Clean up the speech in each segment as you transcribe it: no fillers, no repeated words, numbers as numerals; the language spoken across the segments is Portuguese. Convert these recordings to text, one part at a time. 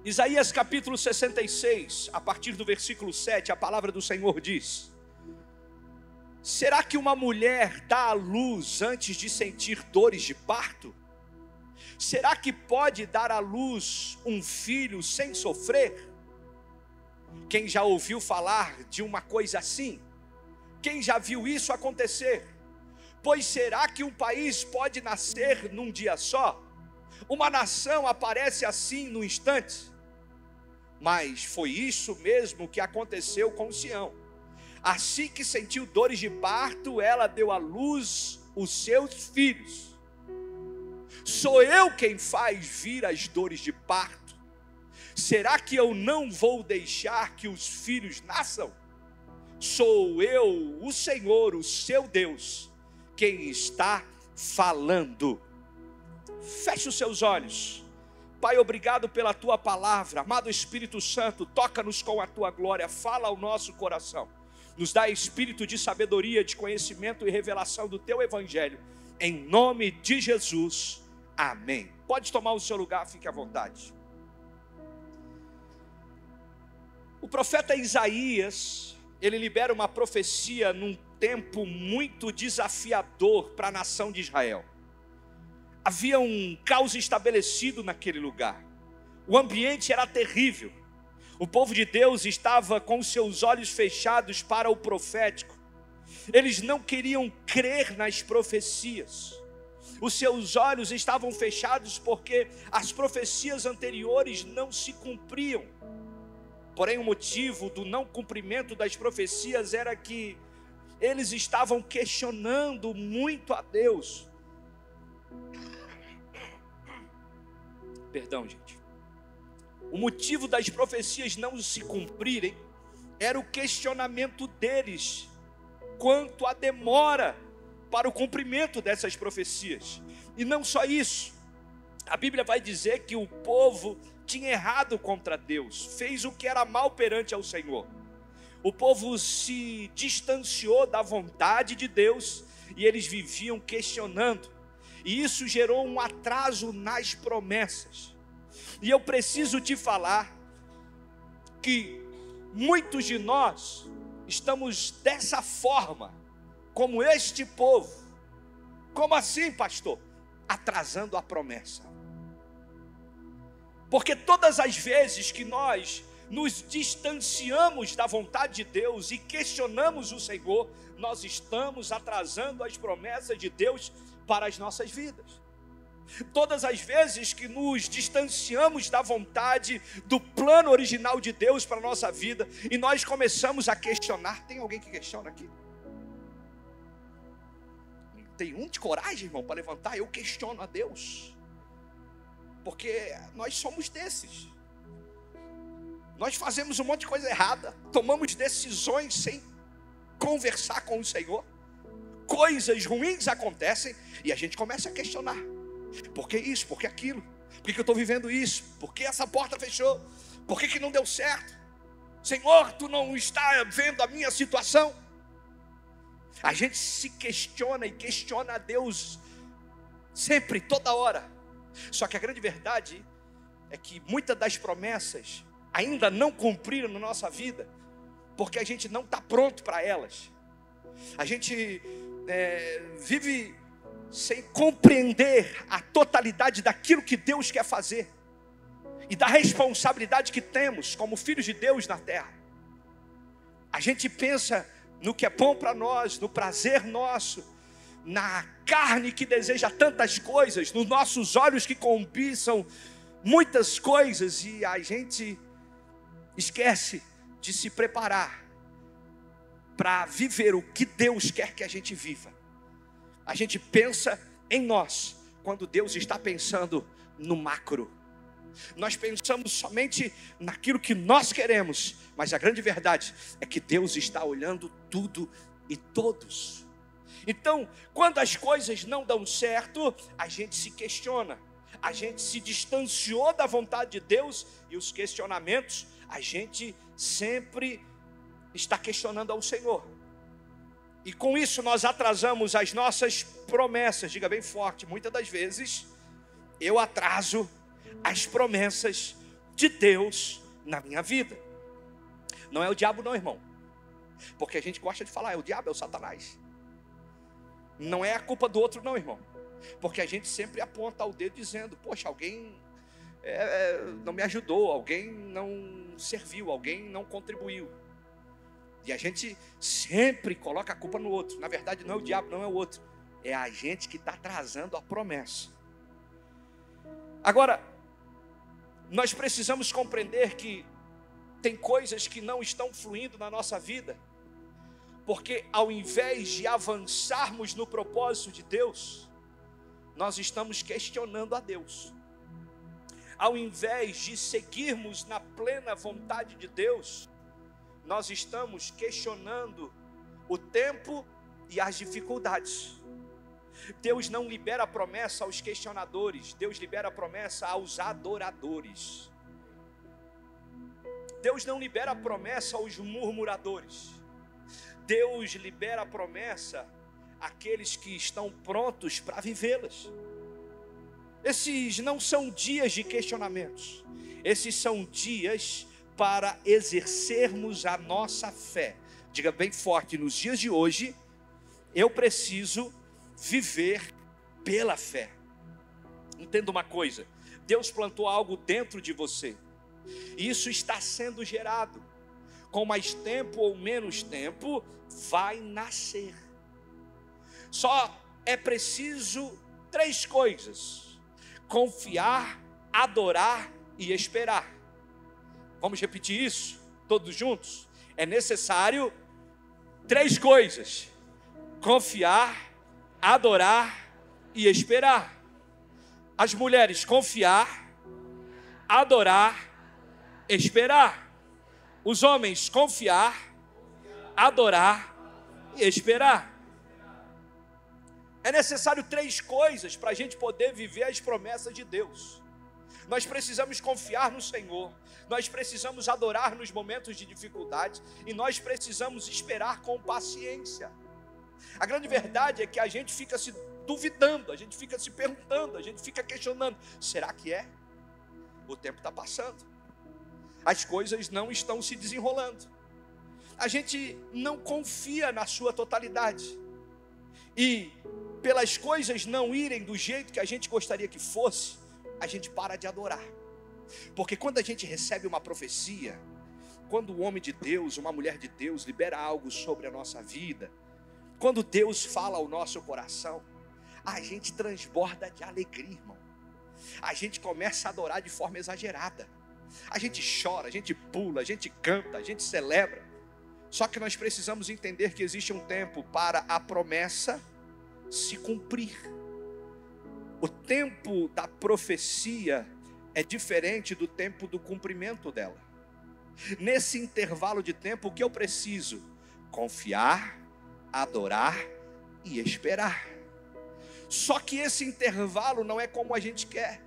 Isaías capítulo 66, a partir do versículo 7, a palavra do Senhor diz: será que uma mulher dá à luz antes de sentir dores de parto? Será que pode dar à luz um filho sem sofrer? Quem já ouviu falar de uma coisa assim? Quem já viu isso acontecer? Pois será que um país pode nascer num dia só? Uma nação aparece assim num instante? Mas foi isso mesmo que aconteceu com Sião. Assim que sentiu dores de parto, ela deu à luz os seus filhos. Sou eu quem faz vir as dores de parto. Será que eu não vou deixar que os filhos nasçam? Sou eu, o Senhor, o seu Deus, quem está falando. Feche os seus olhos. Pai, obrigado pela tua palavra. Amado Espírito Santo, toca-nos com a tua glória, fala ao nosso coração. Nos dá espírito de sabedoria, de conhecimento e revelação do teu evangelho. Em nome de Jesus, amém. Pode tomar o seu lugar, fique à vontade. O profeta Isaías, ele libera uma profecia num tempo muito desafiador para a nação de Israel. Havia um caos estabelecido naquele lugar. O ambiente era terrível. O povo de Deus estava com seus olhos fechados para o profético. Eles não queriam crer nas profecias. Os seus olhos estavam fechados porque as profecias anteriores não se cumpriam. Porém, o motivo do não cumprimento das profecias era que eles estavam questionando muito a Deus. Perdão, gente. O motivo das profecias não se cumprirem era o questionamento deles quanto à demora para o cumprimento dessas profecias. E não só isso, a Bíblia vai dizer que o povo tinha errado contra Deus, fez o que era mal perante ao Senhor. O povo se distanciou da vontade de Deus e eles viviam questionando. E isso gerou um atraso nas promessas. E eu preciso te falar que muitos de nós estamos dessa forma, como este povo. Como assim, pastor? Atrasando a promessa. Porque todas as vezes que nós nos distanciamos da vontade de Deus e questionamos o Senhor, nós estamos atrasando as promessas de Deus para as nossas vidas. Todas as vezes que nos distanciamos da vontade, do plano original de Deus para a nossa vida, e nós começamos a questionar. Tem alguém que questiona aqui? Tem um de coragem, irmão, para levantar? Eu questiono a Deus, porque nós somos desses. Nós fazemos um monte de coisa errada, tomamos decisões sem conversar com o Senhor, coisas ruins acontecem e a gente começa a questionar. Por que isso? Por que aquilo? Por que eu estou vivendo isso? Por que essa porta fechou? Por que não deu certo? Senhor, tu não está vendo a minha situação? A gente se questiona e questiona a Deus sempre, toda hora. Só que a grande verdade é que muitas das promessas ainda não cumpriram na nossa vida, porque a gente não está pronto para elas. A gente vive sem compreender a totalidade daquilo que Deus quer fazer e da responsabilidade que temos como filhos de Deus na terra. A gente pensa no que é bom para nós, no prazer nosso, na carne que deseja tantas coisas, nos nossos olhos que cobiçam muitas coisas, e a gente esquece de se preparar para viver o que Deus quer que a gente viva. A gente pensa em nós, quando Deus está pensando no macro. Nós pensamos somente naquilo que nós queremos, mas a grande verdade é que Deus está olhando tudo e todos. Então, quando as coisas não dão certo, a gente se questiona. A gente se distanciou da vontade de Deus, e os questionamentos, a gente sempre está questionando ao Senhor. E com isso nós atrasamos as nossas promessas. Diga bem forte, muitas das vezes eu atraso as promessas de Deus na minha vida. Não é o diabo não, irmão. Porque a gente gosta de falar, é o diabo, é o Satanás. Não é a culpa do outro não, irmão. Porque a gente sempre aponta o dedo dizendo, poxa, alguém não me ajudou, alguém não serviu, alguém não contribuiu. E a gente sempre coloca a culpa no outro. Na verdade não é o diabo, não é o outro. É a gente que está atrasando a promessa. Agora, nós precisamos compreender que tem coisas que não estão fluindo na nossa vida, porque ao invés de avançarmos no propósito de Deus, nós estamos questionando a Deus. Ao invés de seguirmos na plena vontade de Deus, nós estamos questionando o tempo e as dificuldades. Deus não libera a promessa aos questionadores, Deus libera a promessa aos adoradores. Deus não libera a promessa aos murmuradores. Deus libera a promessa àqueles que estão prontos para vivê-las. Esses não são dias de questionamentos, esses são dias para exercermos a nossa fé. Diga bem forte, nos dias de hoje, eu preciso viver pela fé. Entenda uma coisa, Deus plantou algo dentro de você, e isso está sendo gerado. Com mais tempo ou menos tempo, vai nascer. Só é preciso 3 coisas: confiar, adorar e esperar. Vamos repetir isso, todos juntos? É necessário 3 coisas: confiar, adorar e esperar. As mulheres, confiar, adorar, esperar. Os homens, confiar, adorar e esperar. É necessário 3 coisas para a gente poder viver as promessas de Deus. Nós precisamos confiar no Senhor, nós precisamos adorar nos momentos de dificuldade e nós precisamos esperar com paciência. A grande verdade é que a gente fica se duvidando, a gente fica se perguntando, a gente fica questionando: será que é? O tempo está passando, as coisas não estão se desenrolando, a gente não confia na sua totalidade, e pelas coisas não irem do jeito que a gente gostaria que fosse, a gente para de adorar. Porque quando a gente recebe uma profecia, quando um homem de Deus, uma mulher de Deus libera algo sobre a nossa vida, quando Deus fala ao nosso coração, a gente transborda de alegria, irmão. A gente começa a adorar de forma exagerada, a gente chora, a gente pula, a gente canta, a gente celebra. Só que nós precisamos entender que existe um tempo para a promessa se cumprir. O tempo da profecia é diferente do tempo do cumprimento dela. Nesse intervalo de tempo, o que eu preciso? Confiar, adorar e esperar. Só que esse intervalo não é como a gente quer.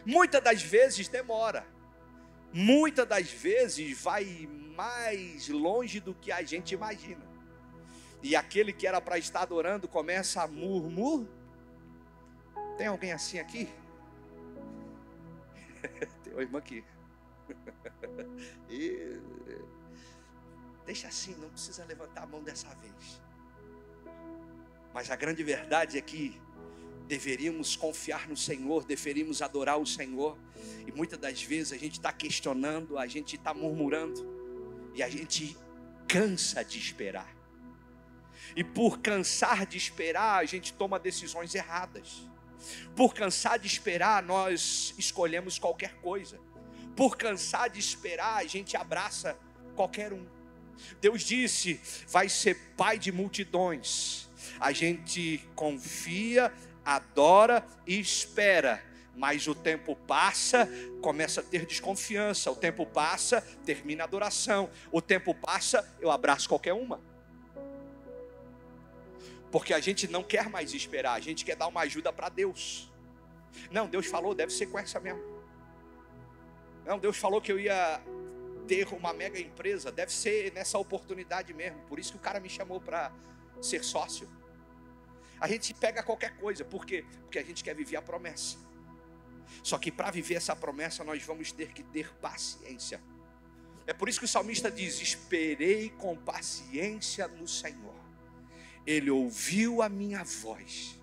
Muitas das vezes demora. Muitas das vezes vai mais longe do que a gente imagina. E aquele que era para estar adorando começa a murmurar. Tem alguém assim aqui? Tem uma irmã aqui. Deixa assim, não precisa levantar a mão dessa vez. Mas a grande verdade é que deveríamos confiar no Senhor, deveríamos adorar o Senhor. E muitas das vezes a gente está questionando, a gente está murmurando, e a gente cansa de esperar. E por cansar de esperar, a gente toma decisões erradas. Por cansar de esperar, nós escolhemos qualquer coisa. Por cansar de esperar, a gente abraça qualquer um. Deus disse: vai ser pai de multidões. A gente confia, adora e espera, mas o tempo passa, começa a ter desconfiança. O tempo passa, termina a adoração. O tempo passa, eu abraço qualquer uma. Porque a gente não quer mais esperar, a gente quer dar uma ajuda para Deus. Não, Deus falou, deve ser com essa mesmo. Não, Deus falou que eu ia ter uma mega empresa, deve ser nessa oportunidade mesmo. Por isso que o cara me chamou para ser sócio. A gente pega qualquer coisa, por quê? Porque a gente quer viver a promessa. Só que para viver essa promessa nós vamos ter que ter paciência. É por isso que o salmista diz: esperei com paciência no Senhor. Ele ouviu a minha voz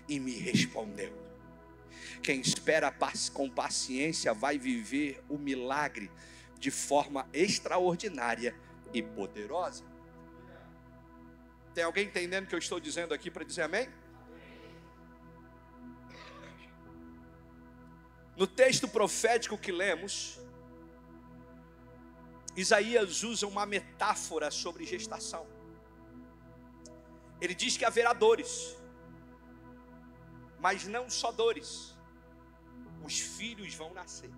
e me respondeu. Quem espera com paciência vai viver o milagre de forma extraordinária e poderosa. Tem alguém entendendo o que eu estou dizendo aqui para dizer amém? No texto profético que lemos, Isaías usa uma metáfora sobre gestação. Ele diz que haverá dores, mas não só dores. Os filhos vão nascer.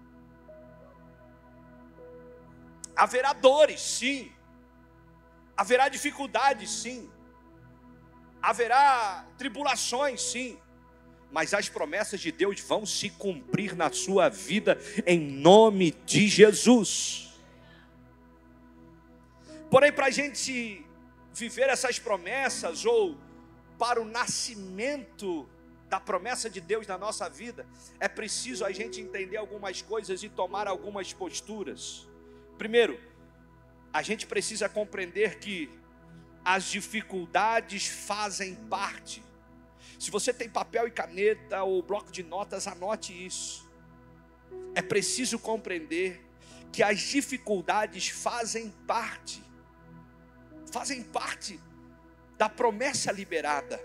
Haverá dores, sim. Haverá dificuldades, sim. Haverá tribulações, sim. Mas as promessas de Deus vão se cumprir na sua vida, em nome de Jesus. Porém, para a gente viver essas promessas, ou para o nascimento da promessa de Deus na nossa vida, é preciso a gente entender algumas coisas e tomar algumas posturas. Primeiro, a gente precisa compreender que as dificuldades fazem parte. Se você tem papel e caneta ou bloco de notas, anote isso. É preciso compreender que as dificuldades fazem parte da promessa liberada,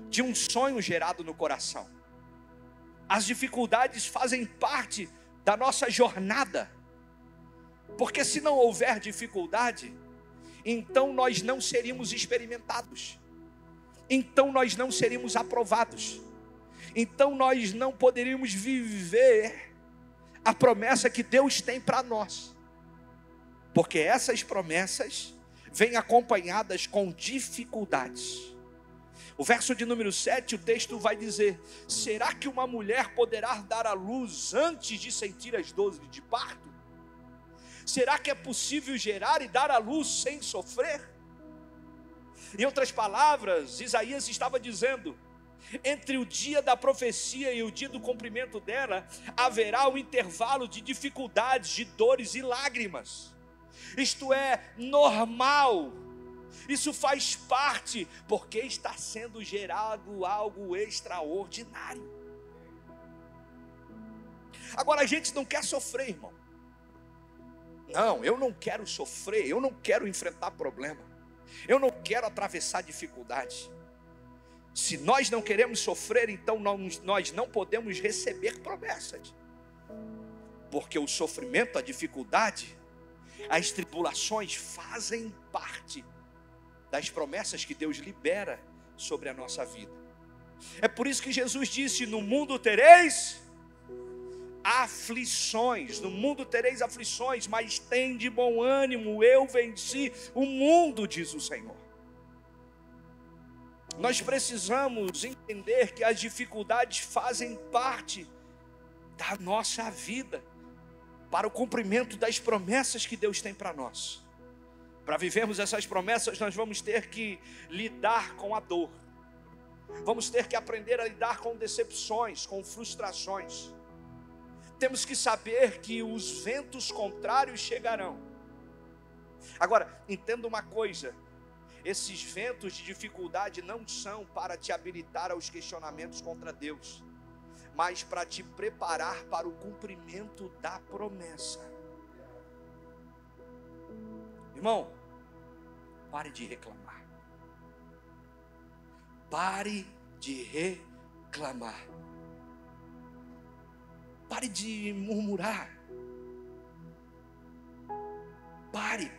de um sonho gerado no coração. As dificuldades fazem parte da nossa jornada, porque se não houver dificuldade, então nós não seríamos experimentados, então nós não seríamos aprovados, então nós não poderíamos viver a promessa que Deus tem para nós, porque essas promessas vêm acompanhadas com dificuldades. O verso de número 7, o texto vai dizer: será que uma mulher poderá dar à luz antes de sentir as dores de parto? Será que é possível gerar e dar à luz sem sofrer? Em outras palavras, Isaías estava dizendo: entre o dia da profecia e o dia do cumprimento dela, haverá um intervalo de dificuldades, de dores e lágrimas. Isto é normal, isso faz parte, porque está sendo gerado algo extraordinário. Agora, a gente não quer sofrer, irmão. Não, eu não quero sofrer, eu não quero enfrentar problema, eu não quero atravessar dificuldade. Se nós não queremos sofrer, então nós não podemos receber promessas, porque o sofrimento, a dificuldade, as tribulações fazem parte das promessas que Deus libera sobre a nossa vida. É por isso que Jesus disse: no mundo tereis aflições, no mundo tereis aflições, mas tem de bom ânimo, eu venci o mundo, diz o Senhor. Nós precisamos entender que as dificuldades fazem parte da nossa vida, para o cumprimento das promessas que Deus tem para nós. Para vivermos essas promessas, nós vamos ter que lidar com a dor, vamos ter que aprender a lidar com decepções, com frustrações. Temos que saber que os ventos contrários chegarão. Agora, entenda uma coisa: esses ventos de dificuldade não são para te habilitar aos questionamentos contra Deus, mas para te preparar para o cumprimento da promessa. Irmão, pare de reclamar. Pare de reclamar. Pare de murmurar.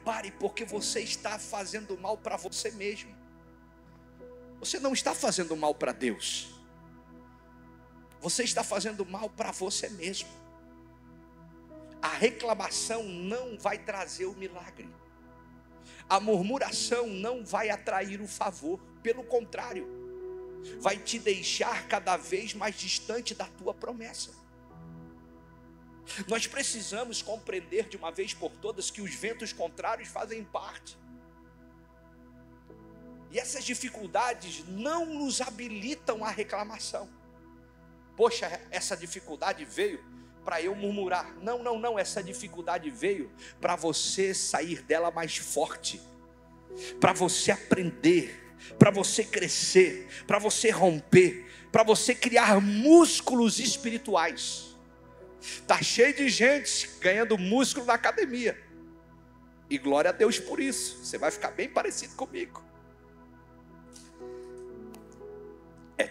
Pare, porque você está fazendo mal para você mesmo. Você não está fazendo mal para Deus. Você está fazendo mal para você mesmo. A reclamação não vai trazer o milagre. A murmuração não vai atrair o favor. Pelo contrário, vai te deixar cada vez mais distante da tua promessa. Nós precisamos compreender de uma vez por todas que os ventos contrários fazem parte. E essas dificuldades não nos habilitam à reclamação. poxa, essa dificuldade veio para eu murmurar. Não, não, não, essa dificuldade veio para você sair dela mais forte, para você aprender, para você crescer, para você romper, para você criar músculos espirituais. Está cheio de gente ganhando músculo na academia, e glória a Deus por isso. Você vai ficar bem parecido comigo.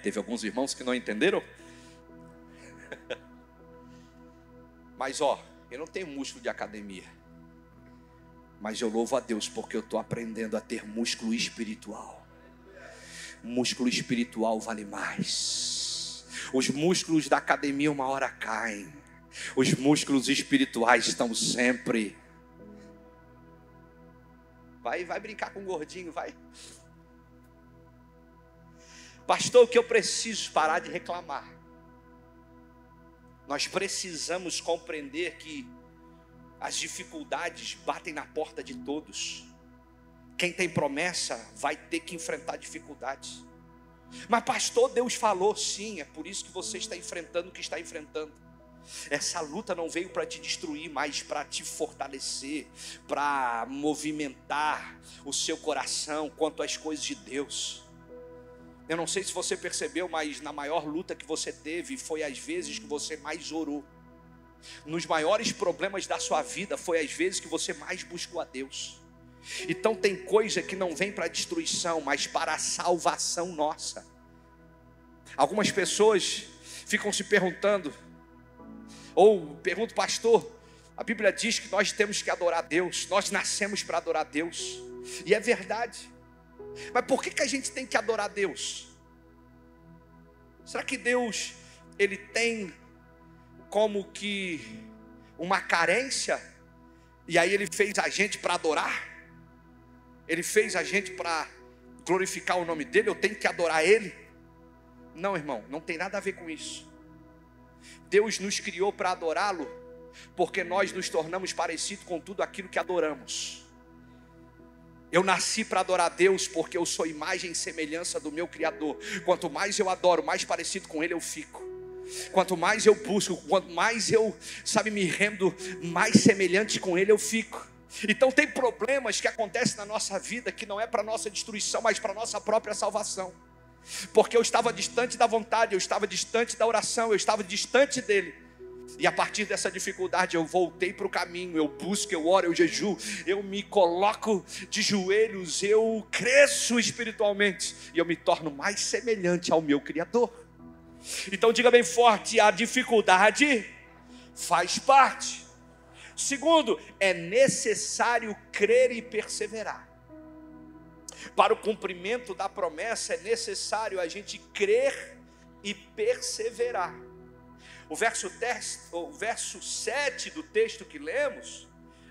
Teve alguns irmãos que não entenderam. Mas eu não tenho músculo de academia, mas eu louvo a Deus porque eu estou aprendendo a ter músculo espiritual. Músculo espiritual vale mais. Os músculos da academia uma hora caem, os músculos espirituais estão sempre. Vai brincar com o gordinho, vai. Pastor, o que eu preciso? Parar de reclamar. Nós precisamos compreender que as dificuldades batem na porta de todos. Quem tem promessa vai ter que enfrentar dificuldades. Mas pastor, Deus falou. Sim, é por isso que você está enfrentando o que está enfrentando. Essa luta não veio para te destruir, mas para te fortalecer, para movimentar o seu coração quanto às coisas de Deus. Eu não sei se você percebeu, mas na maior luta que você teve foi as vezes que você mais orou. Nos maiores problemas da sua vida foi as vezes que você mais buscou a Deus. Então tem coisa que não vem para destruição, mas para a salvação nossa. Algumas pessoas ficam se perguntando, ou perguntam, pastor, a Bíblia diz que nós temos que adorar a Deus, nós nascemos para adorar a Deus, e é verdade. Mas por que a gente tem que adorar a Deus? Será que Deus, Ele tem como que uma carência, e aí Ele fez a gente para adorar? Ele fez a gente para glorificar o nome dEle, eu tenho que adorar Ele? Não, irmão, não tem nada a ver com isso. Deus nos criou para adorá-lo, porque nós nos tornamos parecidos com tudo aquilo que adoramos. Eu nasci para adorar a Deus porque eu sou imagem e semelhança do meu Criador. Quanto mais eu adoro, mais parecido com Ele eu fico. Quanto mais eu busco, quanto mais eu, me rendo, mais semelhante com Ele eu fico. Então tem problemas que acontecem na nossa vida que não é para nossa destruição, mas para nossa própria salvação. Porque eu estava distante da vontade, eu estava distante da oração, eu estava distante dEle. E a partir dessa dificuldade eu voltei para o caminho, eu busco, eu oro, eu jejuo, eu me coloco de joelhos, eu cresço espiritualmente e eu me torno mais semelhante ao meu Criador. Então diga bem forte, a dificuldade faz parte. Segundo, é necessário crer e perseverar. Para o cumprimento da promessa é necessário a gente crer e perseverar. O verso 7 do texto que lemos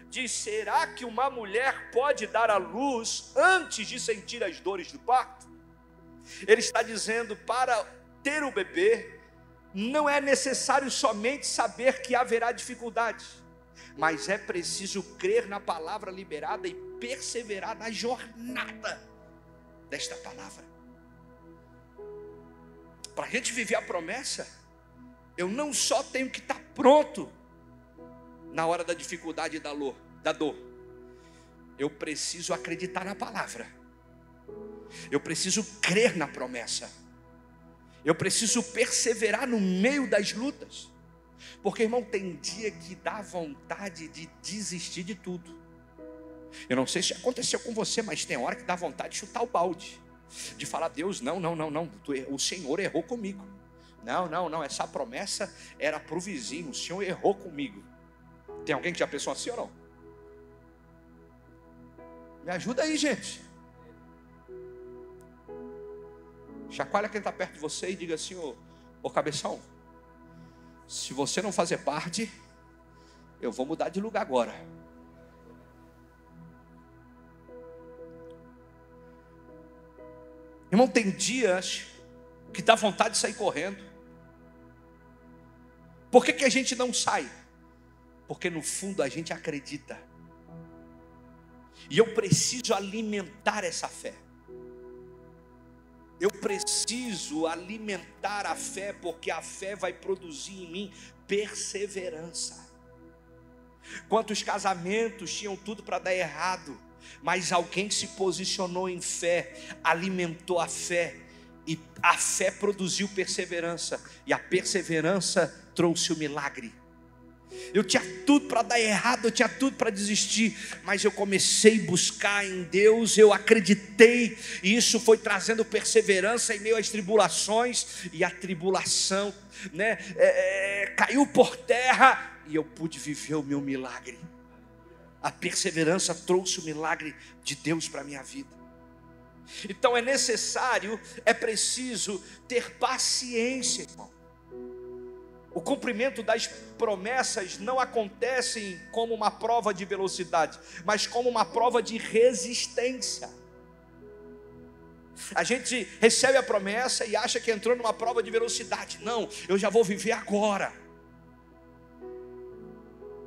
diz: será que uma mulher pode dar à luz antes de sentir as dores do parto? Ele está dizendo, para ter o bebê, não é necessário somente saber que haverá dificuldade, mas é preciso crer na palavra liberada e perseverar na jornada desta palavra. Para a gente viver a promessa, eu não só tenho que estar pronto na hora da dificuldade e da dor. Eu preciso acreditar na palavra. Eu preciso crer na promessa. Eu preciso perseverar no meio das lutas. Porque, irmão, tem dia que dá vontade de desistir de tudo. Eu não sei se aconteceu com você, mas tem hora que dá vontade de chutar o balde. De falar, Deus, não, o Senhor errou comigo. Não, essa promessa era para o vizinho, o Senhor errou comigo. Tem alguém que já pensou assim ou não? Me ajuda aí, gente. Chacoalha quem está perto de você e diga assim, ô cabeção, se você não fazer parte, eu vou mudar de lugar agora. Irmão, tem dias que dá vontade de sair correndo. Por que a gente não sai? Porque no fundo a gente acredita. E eu preciso alimentar essa fé. Eu preciso alimentar a fé, porque a fé vai produzir em mim perseverança. Quantos casamentos tinham tudo para dar errado, mas alguém se posicionou em fé, alimentou a fé, e a fé produziu perseverança, e a perseverança trouxe o milagre. Eu tinha tudo para dar errado, eu tinha tudo para desistir, mas eu comecei a buscar em Deus, eu acreditei, e isso foi trazendo perseverança em meio às tribulações, e a tribulação, caiu por terra, e eu pude viver o meu milagre. A perseverança trouxe o milagre de Deus para a minha vida. Então é preciso ter paciência, irmão. O cumprimento das promessas não acontece como uma prova de velocidade, mas como uma prova de resistência. A gente recebe a promessa e acha que entrou numa prova de velocidade. Não, eu já vou viver agora.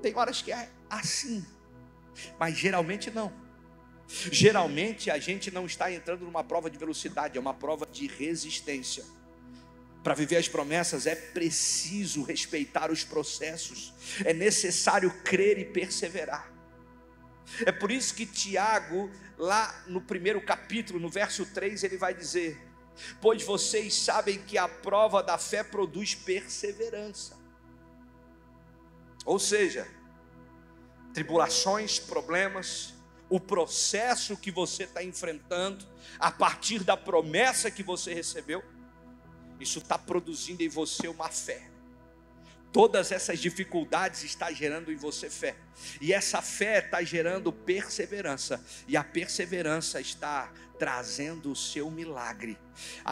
Tem horas que é assim, mas geralmente não. Geralmente a gente não está entrando numa prova de velocidade, é uma prova de resistência. Para viver as promessas é preciso respeitar os processos, é necessário crer e perseverar. É por isso que Tiago, lá no primeiro capítulo, no verso 3, ele vai dizer: pois vocês sabem que a prova da fé produz perseverança. Ou seja, tribulações, problemas, o processo que você está enfrentando, a partir da promessa que você recebeu, isso está produzindo em você uma fé. Todas essas dificuldades estão gerando em você fé, e essa fé está gerando perseverança, e a perseverança está trazendo o seu milagre.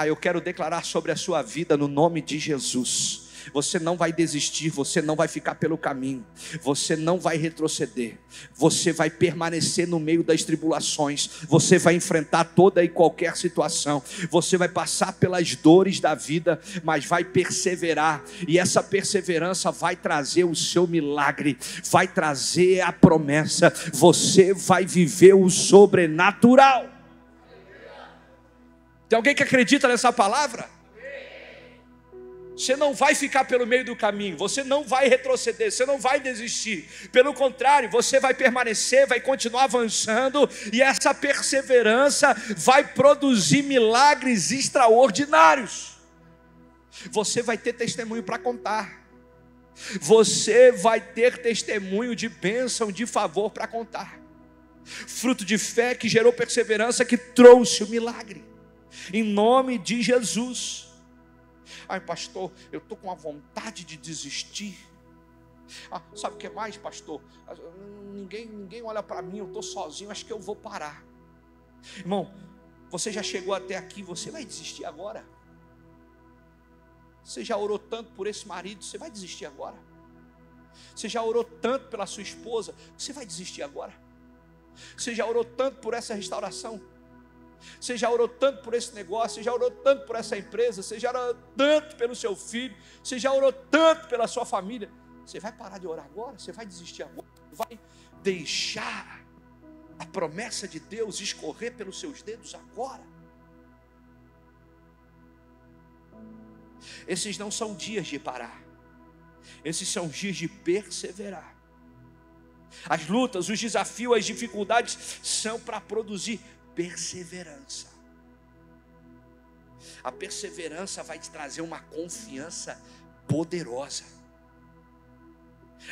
Eu quero declarar sobre a sua vida no nome de Jesus: você não vai desistir, você não vai ficar pelo caminho, você não vai retroceder, você vai permanecer no meio das tribulações, você vai enfrentar toda e qualquer situação, você vai passar pelas dores da vida, mas vai perseverar, e essa perseverança vai trazer o seu milagre, vai trazer a promessa, você vai viver o sobrenatural. Tem alguém que acredita nessa palavra? Você não vai ficar pelo meio do caminho, você não vai retroceder, você não vai desistir. Pelo contrário, você vai permanecer, vai continuar avançando, e essa perseverança vai produzir milagres extraordinários. Você vai ter testemunho para contar. Você vai ter testemunho de bênção, de favor para contar. Fruto de fé que gerou perseverança, que trouxe o milagre. Em nome de Jesus. Pastor, eu estou com a vontade de desistir. Sabe o que mais, pastor? Ninguém olha para mim, eu estou sozinho, acho que eu vou parar. Irmão, você já chegou até aqui, você vai desistir agora? Você já orou tanto por esse marido, você vai desistir agora? Você já orou tanto pela sua esposa, você vai desistir agora? Você já orou tanto por essa restauração? Você já orou tanto por esse negócio, você já orou tanto por essa empresa, você já orou tanto pelo seu filho, você já orou tanto pela sua família. Você vai parar de orar agora? Você vai desistir agora? Vai deixar a promessa de Deus escorrer pelos seus dedos agora? Esses não são dias de parar, esses são dias de perseverar. As lutas, os desafios, as dificuldades são para produzir perseverança. A perseverança vai te trazer uma confiança poderosa.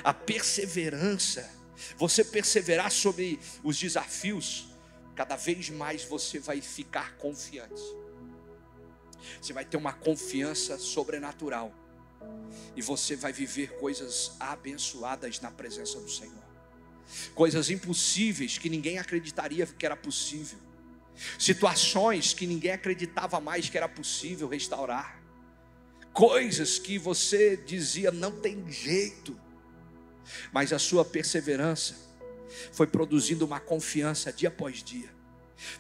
A perseverança, você perseverar sobre os desafios, cada vez mais você vai ficar confiante. Você vai ter uma confiança sobrenatural, e você vai viver coisas abençoadas na presença do Senhor. Coisas impossíveis que ninguém acreditaria que era possível. Situações que ninguém acreditava mais que era possível restaurar. Coisas que você dizia não tem jeito, mas a sua perseverança foi produzindo uma confiança dia após dia.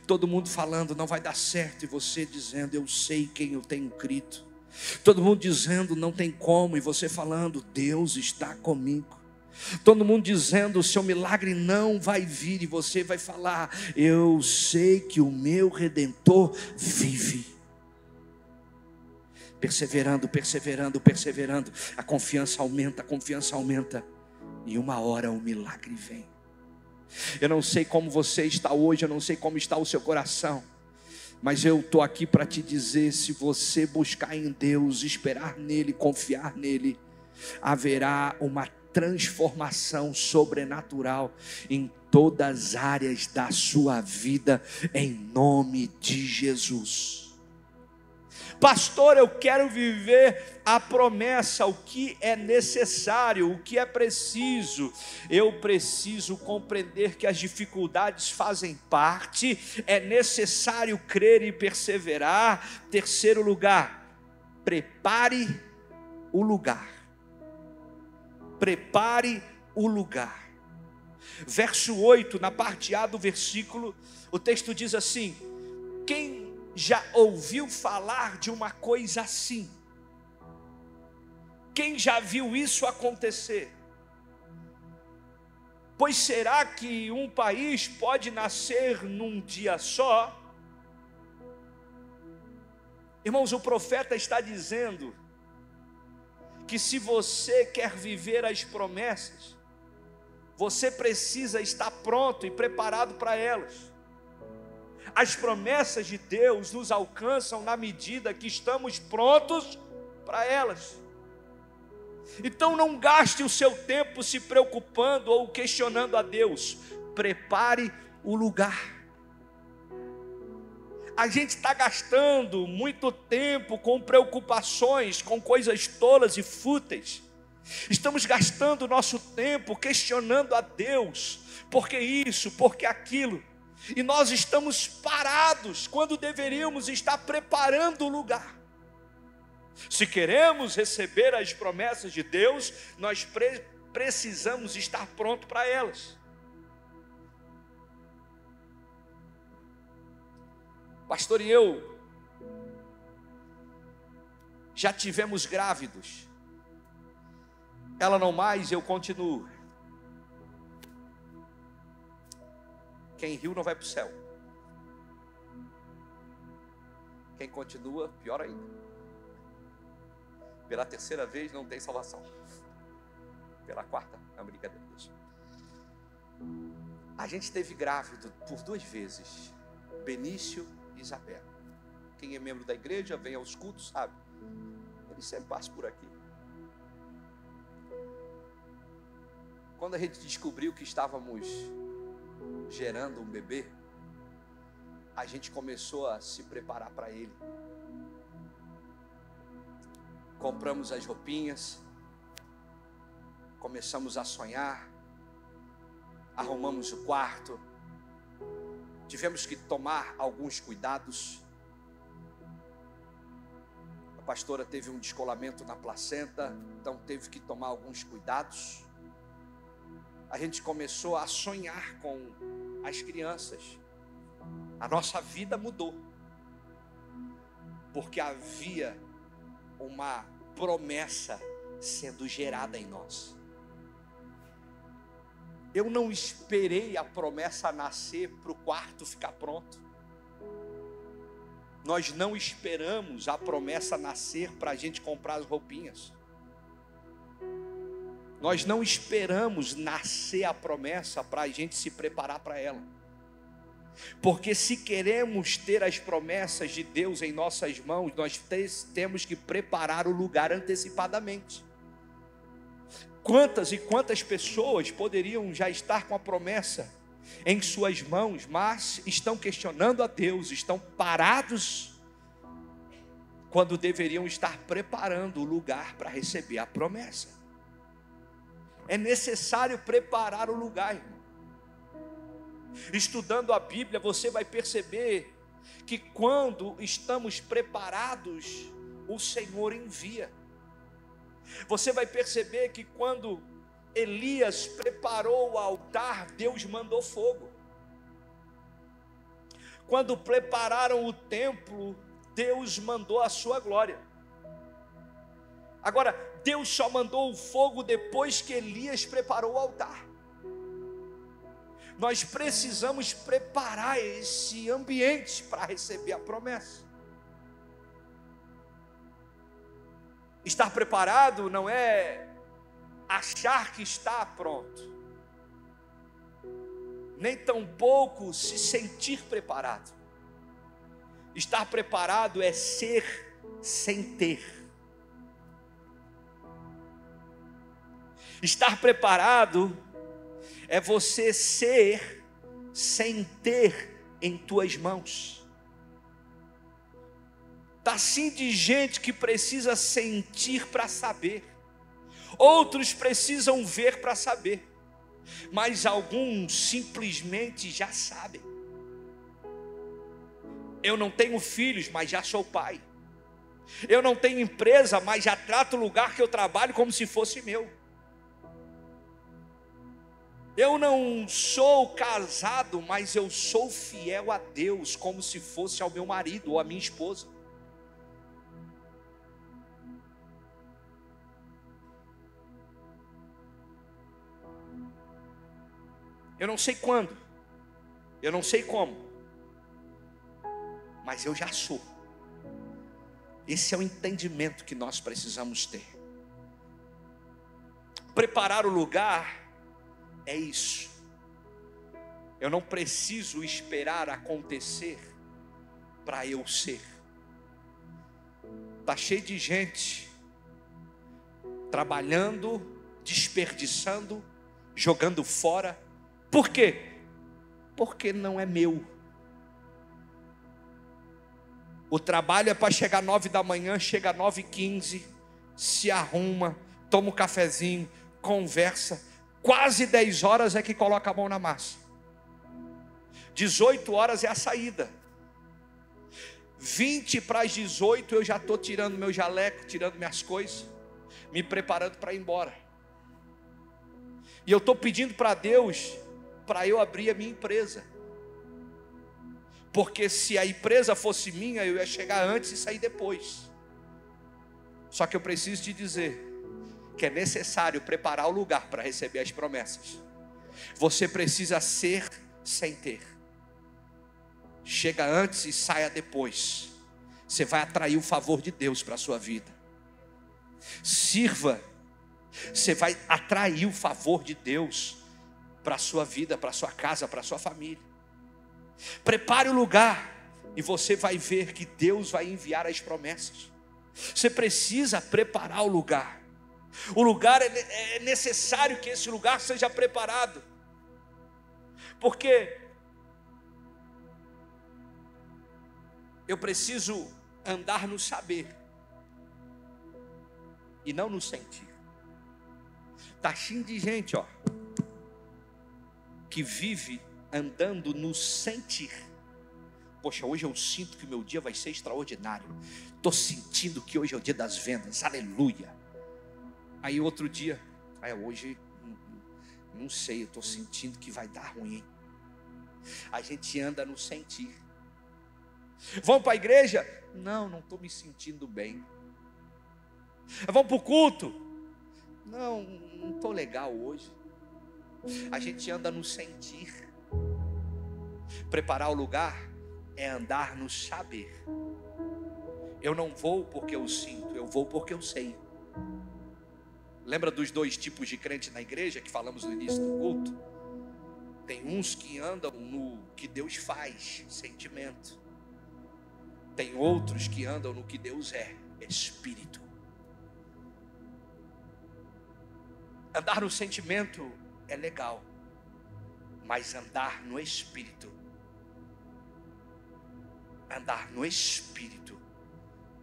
Todo mundo falando não vai dar certo, e você dizendo eu sei quem eu tenho crido. Todo mundo dizendo não tem como, e você falando Deus está comigo. Todo mundo dizendo o seu milagre não vai vir, e você vai falar eu sei que o meu Redentor vive. Perseverando, perseverando, perseverando. A confiança aumenta. E uma hora o milagre vem. Eu não sei como você está hoje, eu não sei como está o seu coração, mas eu estou aqui para te dizer: se você buscar em Deus, esperar nele, confiar nele, haverá uma transformação sobrenatural em todas as áreas da sua vida, em nome de Jesus. Pastor, eu quero viver a promessa, o que é necessário, o que é preciso. Eu preciso compreender que as dificuldades fazem parte, é necessário crer e perseverar. Terceiro lugar, prepare o lugar. Prepare o lugar. Verso 8, na parte A do versículo, o texto diz assim: quem já ouviu falar de uma coisa assim? Quem já viu isso acontecer? Pois será que um país pode nascer num dia só? Irmãos, o profeta está dizendo que se você quer viver as promessas, você precisa estar pronto e preparado para elas. As promessas de Deus nos alcançam na medida que estamos prontos para elas. Então não gaste o seu tempo se preocupando ou questionando a Deus. Prepare o lugar. A gente está gastando muito tempo com preocupações, com coisas tolas e fúteis. Estamos gastando o nosso tempo questionando a Deus. Por que isso? Por que aquilo? E nós estamos parados quando deveríamos estar preparando o lugar. Se queremos receber as promessas de Deus, nós precisamos estar prontos para elas. Pastor, e eu já tivemos grávidos. Ela não mais, eu continuo. Quem riu não vai para o céu. Quem continua, pior ainda. Pela terceira vez não tem salvação. Pela quarta, não, brincadeira. A gente teve grávido por 2 vezes, Benício e Isabel. Quem é membro da igreja, vem aos cultos, sabe? Ele sempre passa por aqui. Quando a gente descobriu que estávamos gerando um bebê, a gente começou a se preparar para ele. Compramos as roupinhas, começamos a sonhar, arrumamos o quarto, tivemos que tomar alguns cuidados. A pastora teve um descolamento na placenta, então teve que tomar alguns cuidados. A gente começou a sonhar com as crianças. A nossa vida mudou, porque havia uma promessa sendo gerada em nós. Eu não esperei a promessa nascer para o quarto ficar pronto. Nós não esperamos a promessa nascer para a gente comprar as roupinhas. Nós não esperamos nascer a promessa para a gente se preparar para ela. Porque se queremos ter as promessas de Deus em nossas mãos, nós temos que preparar o lugar antecipadamente. Quantas e quantas pessoas poderiam já estar com a promessa em suas mãos, mas estão questionando a Deus, estão parados, quando deveriam estar preparando o lugar para receber a promessa. É necessário preparar o lugar, irmão. Estudando a Bíblia, você vai perceber que quando estamos preparados, o Senhor envia. Você vai perceber que quando Elias preparou o altar, Deus mandou fogo. Quando prepararam o templo, Deus mandou a sua glória. Agora, Deus só mandou o fogo depois que Elias preparou o altar. Nós precisamos preparar esse ambiente para receber a promessa. Estar preparado não é achar que está pronto, nem tampouco se sentir preparado. Estar preparado é ser sem ter. Estar preparado é você ser sem ter em tuas mãos. Está assim de gente que precisa sentir para saber, outros precisam ver para saber, mas alguns simplesmente já sabem. Eu não tenho filhos, mas já sou pai. Eu não tenho empresa, mas já trato o lugar que eu trabalho como se fosse meu. Eu não sou casado, mas eu sou fiel a Deus como se fosse ao meu marido ou à minha esposa. Eu não sei quando, eu não sei como, mas eu já sou. Esse é o entendimento que nós precisamos ter. Preparar o lugar é isso. Eu não preciso esperar acontecer para eu ser. Está cheio de gente trabalhando, desperdiçando, jogando fora. Por quê? Porque não é meu. O trabalho é para chegar 9 da manhã, chega 9h15, se arruma, toma um cafezinho, conversa, quase 10 horas é que coloca a mão na massa. 18 horas é a saída. 20 para as 18 eu já estou tirando meu jaleco, tirando minhas coisas, me preparando para ir embora. E eu estou pedindo para Deus para eu abrir a minha empresa, porque se a empresa fosse minha, eu ia chegar antes e sair depois. Só que eu preciso te dizer que é necessário preparar o lugar para receber as promessas. Você precisa ser sem ter. Chega antes e saia depois. Você vai atrair o favor de Deus para a sua vida. Sirva, você vai atrair o favor de Deus para a sua vida, para a sua casa, para a sua família. Prepare o lugar e você vai ver que Deus vai enviar as promessas. Você precisa preparar o lugar. O lugar é necessário que esse lugar seja preparado, porque eu preciso andar no saber e não no sentir. Está cheio de gente, que vive andando no sentir. Poxa, hoje eu sinto que o meu dia vai ser extraordinário. Estou sentindo que hoje é o dia das vendas, aleluia. Aí outro dia, hoje não sei, eu estou sentindo que vai dar ruim. A gente anda no sentir. Vamos para a igreja? Não estou me sentindo bem. Vamos para o culto? Não estou legal hoje. A gente anda no sentir. Preparar o lugar é andar no saber. Eu não vou porque eu sinto, eu vou porque eu sei. Lembra dos 2 tipos de crente na igreja que falamos no início do culto? Tem uns que andam no que Deus faz, sentimento. Tem outros que andam no que Deus é, espírito. Andar no sentimento é legal, mas andar no espírito,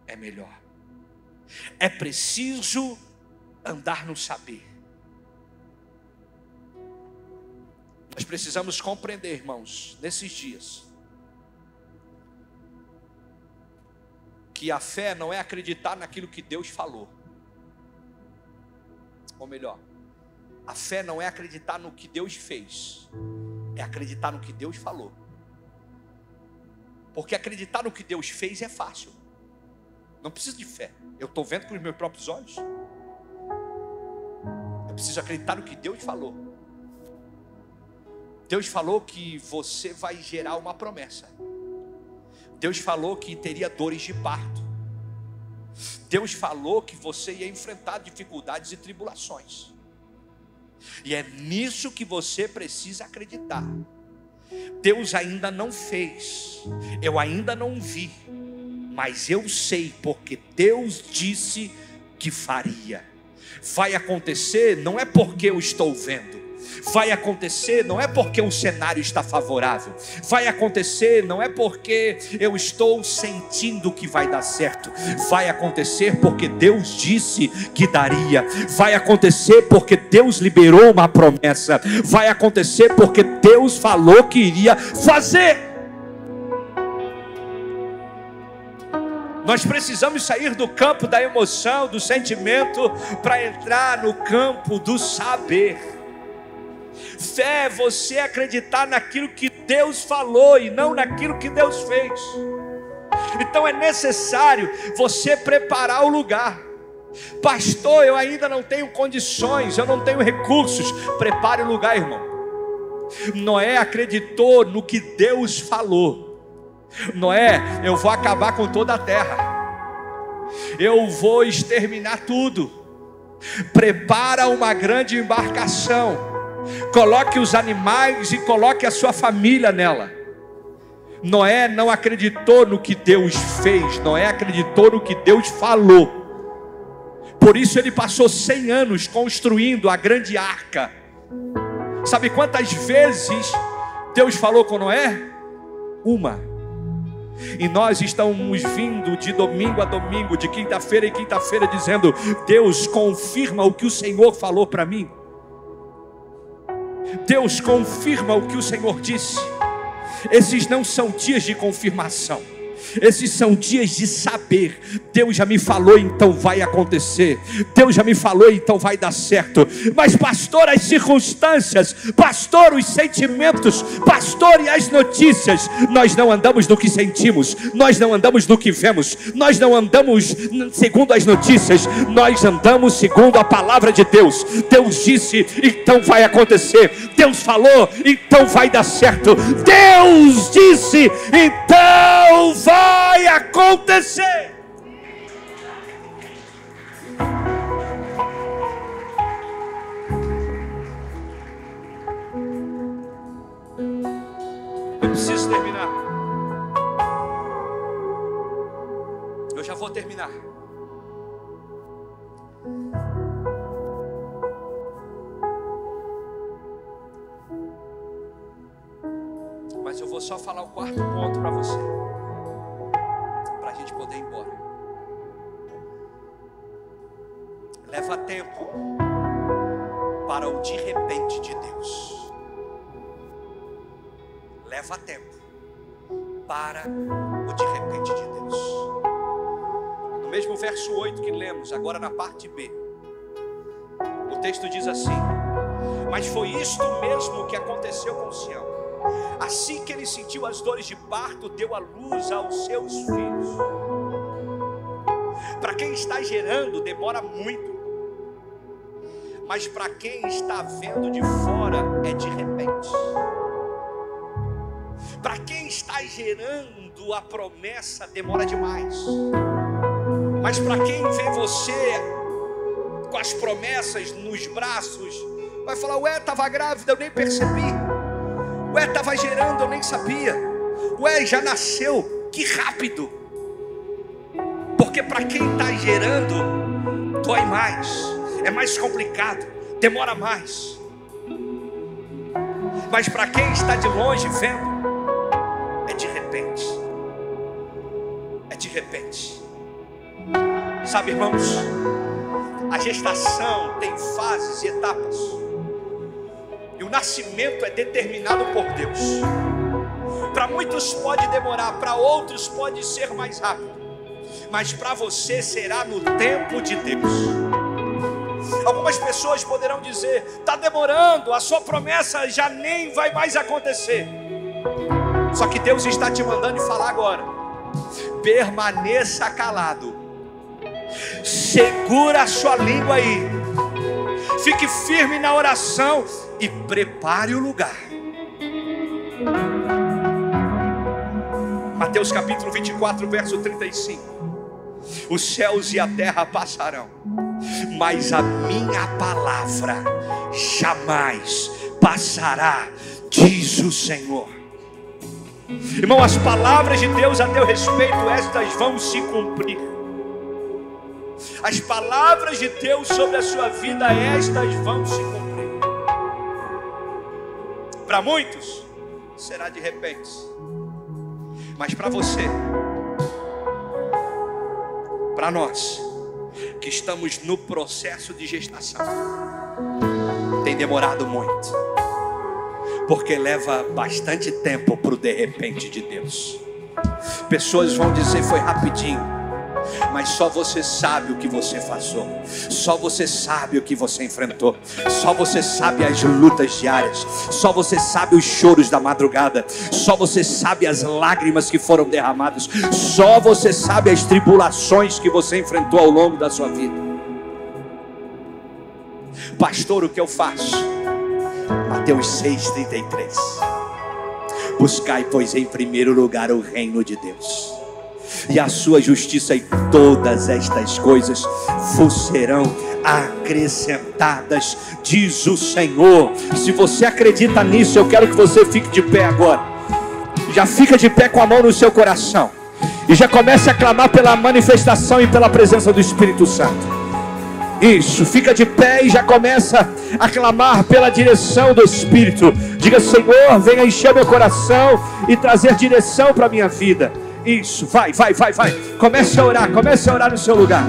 é melhor. É preciso andar no saber. Nós precisamos compreender, irmãos, nesses dias, que a fé não é acreditar naquilo que Deus falou. Ou melhor, a fé não é acreditar no que Deus fez, é acreditar no que Deus falou. Porque acreditar no que Deus fez é fácil. Não precisa de fé. Eu estou vendo com os meus próprios olhos. Eu preciso acreditar no que Deus falou. Deus falou que você vai gerar uma promessa. Deus falou que teria dores de parto. Deus falou que você ia enfrentar dificuldades e tribulações. E é nisso que você precisa acreditar. Deus ainda não fez, eu ainda não vi, mas eu sei, porque Deus disse que faria. Vai acontecer, não é porque eu estou vendo. Vai acontecer, não é porque o cenário está favorável. Vai acontecer, não é porque eu estou sentindo que vai dar certo. Vai acontecer porque Deus disse que daria. Vai acontecer porque Deus liberou uma promessa. Vai acontecer porque Deus falou que iria fazer. Nós precisamos sair do campo da emoção, do sentimento, para entrar no campo do saber. Fé é você acreditar naquilo que Deus falou e não naquilo que Deus fez. Então é necessário você preparar o lugar. Pastor, eu ainda não tenho condições, eu não tenho recursos. Prepare o lugar, irmão. Noé acreditou no que Deus falou. Noé, eu vou acabar com toda a terra, eu vou exterminar tudo. Prepara uma grande embarcação, coloque os animais e coloque a sua família nela. Noé não acreditou no que Deus fez, Noé acreditou no que Deus falou. Por isso ele passou 100 anos construindo a grande arca. Sabe quantas vezes Deus falou com Noé? Uma. E nós estamos vindo de domingo a domingo, de quinta-feira em quinta-feira, dizendo: Deus, confirma o que o Senhor falou para mim. Deus, confirma o que o Senhor disse. Esses não são dias de confirmação, esses são dias de saber. Deus já me falou, então vai acontecer. Deus já me falou, então vai dar certo. Mas pastor, as circunstâncias, pastor, os sentimentos, pastor, e as notícias. Nós não andamos no que sentimos, nós não andamos no que vemos, nós não andamos segundo as notícias, nós andamos segundo a palavra de Deus. Deus disse, então vai acontecer. Deus falou, então vai dar certo. Deus disse, então vai acontecer. Eu preciso terminar. Eu já vou terminar. Mas eu vou só falar o quarto ponto para você, para a gente poder ir embora. Leva tempo para o de repente de Deus. Leva tempo para o de repente de Deus. No mesmo verso 8 que lemos, agora na parte B, o texto diz assim: mas foi isto mesmo que aconteceu com Sião. Assim que ele sentiu as dores de parto, deu à luz aos seus filhos. Para quem está gerando, demora muito. Mas para quem está vendo de fora, é de repente. Para quem está gerando a promessa, demora demais. Mas para quem vê você com as promessas nos braços, vai falar: ué, estava grávida, eu nem percebi. Ué, estava gerando, eu nem sabia. Ué, já nasceu, que rápido. Porque para quem está gerando, dói mais, é mais complicado, demora mais. Mas para quem está de longe vendo, é de repente. É de repente. Sabe, irmãos, a gestação tem fases e etapas. E o nascimento é determinado por Deus. Para muitos pode demorar, para outros pode ser mais rápido. Mas para você será no tempo de Deus. Algumas pessoas poderão dizer: está demorando, a sua promessa já nem vai mais acontecer. Só que Deus está te mandando falar agora: permaneça calado. Segura a sua língua aí. Fique firme na oração e prepare o lugar. Mateus capítulo 24, verso 35. Os céus e a terra passarão, mas a minha palavra jamais passará, diz o Senhor. Irmão, as palavras de Deus a teu respeito, estas vão se cumprir. As palavras de Deus sobre a sua vida, estas vão se cumprir. Para muitos será de repente, mas para você, para nós que estamos no processo de gestação, tem demorado muito, porque leva bastante tempo para o de repente de Deus. Pessoas vão dizer foi rapidinho, mas só você sabe o que você passou, só você sabe o que você enfrentou, só você sabe as lutas diárias, só você sabe os choros da madrugada, só você sabe as lágrimas que foram derramadas, só você sabe as tribulações que você enfrentou ao longo da sua vida. Pastor, o que eu faço? Mateus 6,33. Buscai, pois, em primeiro lugar o reino de Deus e a sua justiça, e todas estas coisas vos serão acrescentadas, diz o Senhor. Se você acredita nisso, eu quero que você fique de pé agora. Já fica de pé com a mão no seu coração e já comece a clamar pela manifestação e pela presença do Espírito Santo. Isso, fica de pé e já começa a clamar pela direção do Espírito. Diga: Senhor, venha encher meu coração e trazer direção para a minha vida. Isso, vai. Comece a orar no seu lugar.